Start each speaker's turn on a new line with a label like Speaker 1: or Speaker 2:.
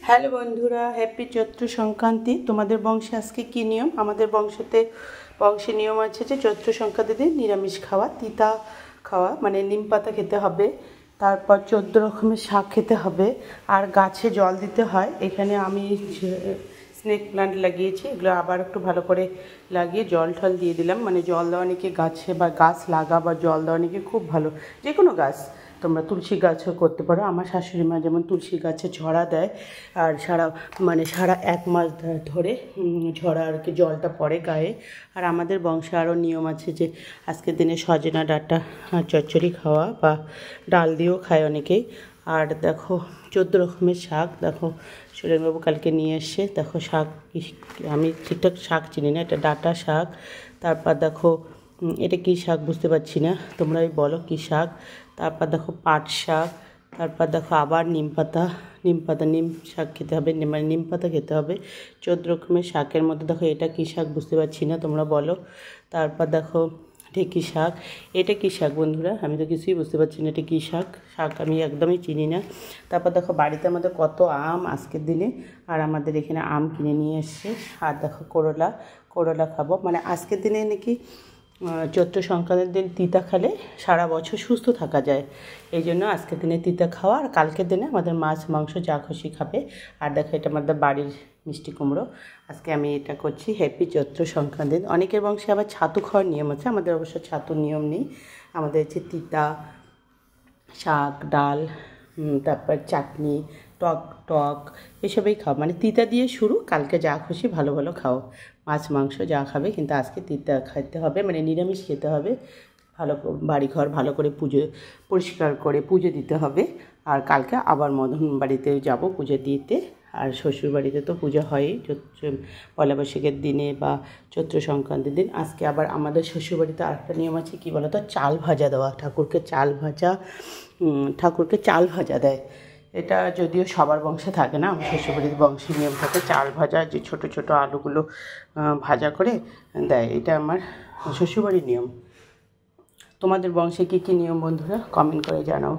Speaker 1: Hello বন্ধুরা, happy Chaitra Sankranti. তোমাদের বংশে আজকে কী নিয়ম? আমাদের বংশে নিয়ম আছে যে চৈত্র সংক্রান্তিতে নিরামিষ খাওয়া, তিতা খাওয়া, মানে নিম পাতা খেতে হবে, তারপর 14 রকমের শাক খেতে হবে, আর গাছে জল দিতে হয়। এখানে আমি স্নেক প্লান্ট লাগিয়েছি, এগুলো আবার একটু ভালো করে লাগিয়ে জল ঠল দিয়ে দিলাম। মানে জল দেওয়া নাকি গাছে বা গাছ লাগা বা জল দেওয়া নাকি খুব ভালো। যে কোনো গাছ, তোমরা তুলসী গাছও করতে পারো। আমার শাশুড়ি মা যেমন তুলসী গাছে ঝরা দেয়, আর সারা 1 মাস ধরে ঝরা আর কি জলটা পড়ে গায়ে। আর আমাদের বংশে আরও নিয়ম আছে যে আজকের দিনে সজনা ডাঁটা চচ্চড়ি খাওয়া, বা ডাল দিয়েও খায় অনেকেই। আর দেখো 14 রকমের শাক, দেখো সুরেনবাবু কালকে নিয়ে এসছে। দেখো শাক, আমি ঠিকঠাক শাক চিনি না, এটা ডাঁটা শাক। তারপর দেখো এটা কী শাক বুঝতে পারছি না, তোমরাই বলো কী শাক। তারপর দেখো পাট শাক। তারপর দেখো আবার নিম শাক খেতে হবে, মানে নিম পাতা খেতে হবে। 14 রকমের শাকের মধ্যে দেখো এটা কী শাক বুঝতে পারছি না, তোমরা বলো। তারপর দেখো ঢেঁকি শাক। এটা কী শাক বন্ধুরা? আমি তো কিছুই বুঝতে পারছি না এটা কী শাক। আমি একদমই চিনি না। তারপর দেখো বাড়িতে আমাদের কত আম আজকের দিনে, আর আমাদের এখানে আম কিনে নিয়ে এসছে। আর দেখো করলা খাবো, মানে আজকের দিনে নাকি চৈত্র সংক্রান্তির দিন তিতা খেলে সারা বছর সুস্থ থাকা যায়। এই জন্য আজকের দিনে তিতা খাওয়া, আর কালকের দিনে আমাদের মাছ মাংস যা খুশি খাবে। আর দেখো এটা আমাদের বাড়ির মিষ্টি কুমড়ো। আজকে আমি এটা করছি হ্যাপি চৈত্র সংক্রান্তির দিন। অনেকের বংশে আবার ছাতু খাওয়ার নিয়ম আছে, আমাদের অবশ্য ছাতুর নিয়ম নেই। আমাদের হচ্ছে তিতা শাক, ডাল, তারপর চাটনি, টক এসবই খাও। মানে তিতা দিয়ে শুরু, কালকে যা খুশি ভালো ভালো খাও, মাছ মাংস যা খাবে, কিন্তু আজকে তিতা খেতে হবে, মানে নিরামিষ খেতে হবে। বাড়িঘর ভালো করে পরিষ্কার করে পুজো দিতে হবে। আর কালকে আবার মদন বাড়িতে যাব পুজো দিতে। আর শ্বশুর বাড়িতে তো পুজো হয়ই পয়লা বৈশাখের দিনে বা চৈত্র সংক্রান্তির দিন। আজকে আবার আমাদের শ্বশুরবাড়িতে আরেকটা নিয়ম আছে, কী বলো তো, চাল ভাজা দেওয়া। ঠাকুরকে চাল ভাজা দেয়। এটা যদিও সবার বংশে থাকে না, আমার শ্বশুরবাড়ির বংশের নিয়ম থাকে চাল ভাজা, যে ছোট ছোট আলুগুলো ভাজা করে দেয়। এটা আমার শ্বশুরবাড়ির নিয়ম। তোমাদের বংশে কী কী নিয়ম বন্ধুরা? কমেন্ট করে জানাও।